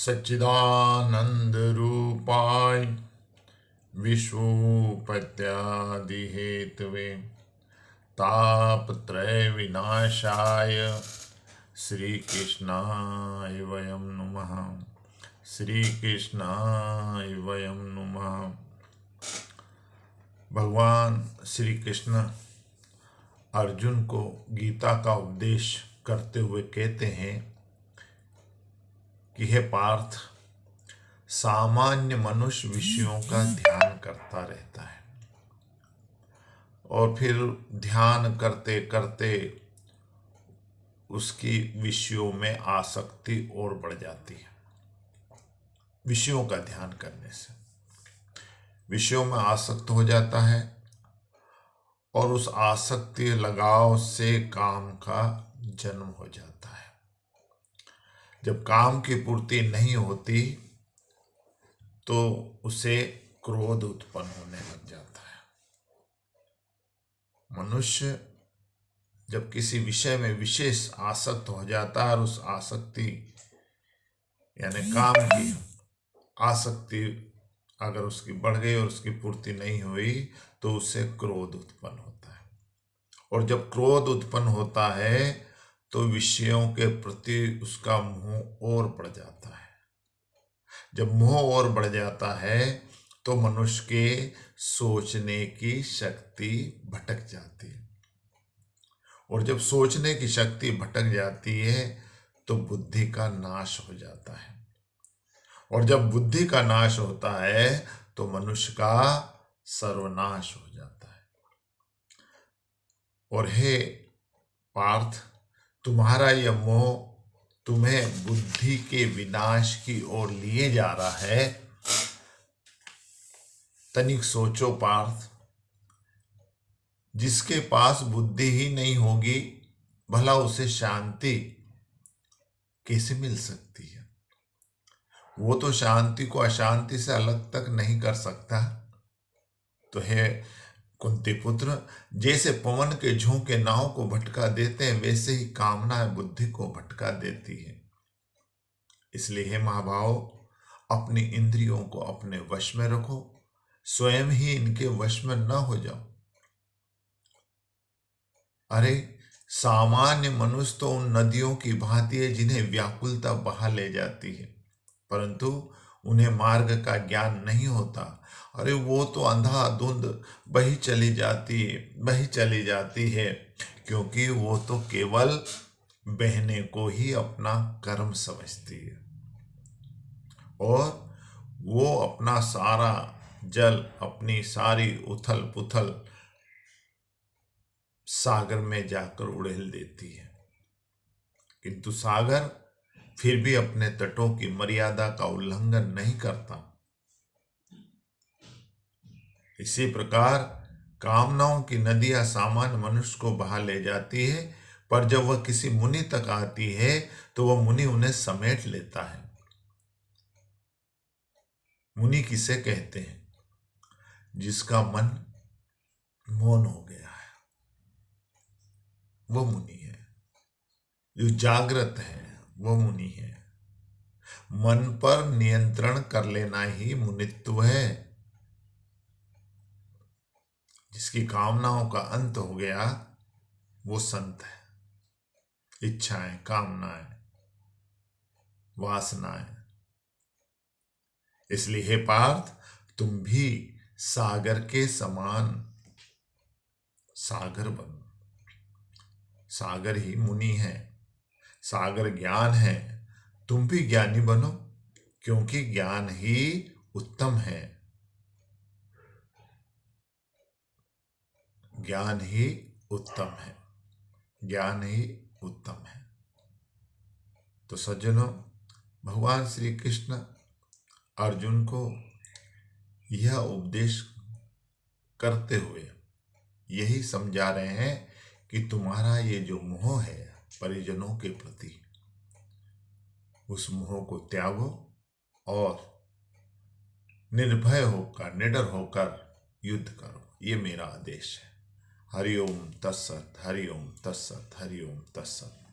सच्चिदानंद रूपाय विश्वोपत्यादि Hathaway तापत्रय विनाशाय श्री कृष्णाय वयं नुमः। श्री कृष्णाय वयं नुमः। भगवान श्री कृष्ण अर्जुन को गीता का उपदेश करते हुए कहते हैं कि हे पार्थ, सामान्य मनुष्य विषयों का ध्यान करता रहता है और फिर ध्यान करते करते उसकी विषयों में आसक्ति और बढ़ जाती है। विषयों का ध्यान करने से विषयों में आसक्त हो जाता है और उस आसक्ति लगाव से काम का जन्म हो जाता है। जब काम की पूर्ति नहीं होती तो उसे क्रोध उत्पन्न होने लग जाता है। मनुष्य जब किसी विषय में विशेष आसक्त हो जाता है और उस आसक्ति यानी काम की आसक्ति अगर उसकी बढ़ गई और उसकी पूर्ति नहीं हुई तो उससे क्रोध उत्पन्न होता है। और जब क्रोध उत्पन्न होता है तो विषयों के प्रति उसका मोह और बढ़ जाता है। जब मोह और बढ़ जाता है तो मनुष्य के सोचने की शक्ति भटक जाती है और जब सोचने की शक्ति भटक जाती है तो बुद्धि का नाश हो जाता है और जब बुद्धि का नाश होता है तो मनुष्य का सर्वनाश हो जाता है। और हे पार्थ, तुम्हारा यह मोह तुम्हें बुद्धि के विनाश की ओर लिए जा रहा है। तनिक सोचो पार्थ, जिसके पास बुद्धि ही नहीं होगी भला उसे शांति कैसे मिल सकती है? वो तो शांति को अशांति से अलग तक नहीं कर सकता। तो हे कुंती पुत्र, जैसे पवन के झोंके नाव को भटका देते हैं वैसे ही कामना बुद्धि को भटका देती है। इसलिए हे महाभाव, अपनी इंद्रियों को अपने वश में रखो, स्वयं ही इनके वश में न हो जाओ। अरे सामान्य मनुष्य तो उन नदियों की भांति है जिन्हें व्याकुलता बहा ले जाती है, परंतु उन्हें मार्ग का ज्ञान नहीं होता। अरे वो तो अंधाधुंध बही चली जाती है क्योंकि वो तो केवल बहने को ही अपना कर्म समझती है और वो अपना सारा जल, अपनी सारी उथल पुथल सागर में जाकर उड़ेल देती है। किंतु सागर फिर भी अपने तटों की मर्यादा का उल्लंघन नहीं करता। इसी प्रकार कामनाओं की नदियां सामान्य मनुष्य को बहा ले जाती है, पर जब वह किसी मुनि तक आती है तो वह मुनि उन्हें समेट लेता है। मुनि किसे कहते हैं? जिसका मन मौन हो गया है, वो मुनि है। जो जागृत है वो मुनि है। मन पर नियंत्रण कर लेना ही मुनित्व है। जिसकी कामनाओं का अंत हो गया वो संत है। इच्छाएं, कामनाएं, वासनाएं। इसलिए हे पार्थ, तुम भी सागर के समान सागर बनो। सागर ही मुनि है, सागर ज्ञान है। तुम भी ज्ञानी बनो क्योंकि ज्ञान ही उत्तम है। ज्ञान ही उत्तम है। ज्ञान ही उत्तम है। तो सज्जनों, भगवान श्री कृष्ण अर्जुन को यह उपदेश करते हुए यही समझा रहे हैं कि तुम्हारा ये जो मोह है परिजनों के प्रति, उस मोह को त्यागो और निर्भय होकर, निडर होकर युद्ध करो। ये मेरा आदेश है। हरि ओम तत्सत, हरि ओम तत्सत, हरि ओम तत्सत।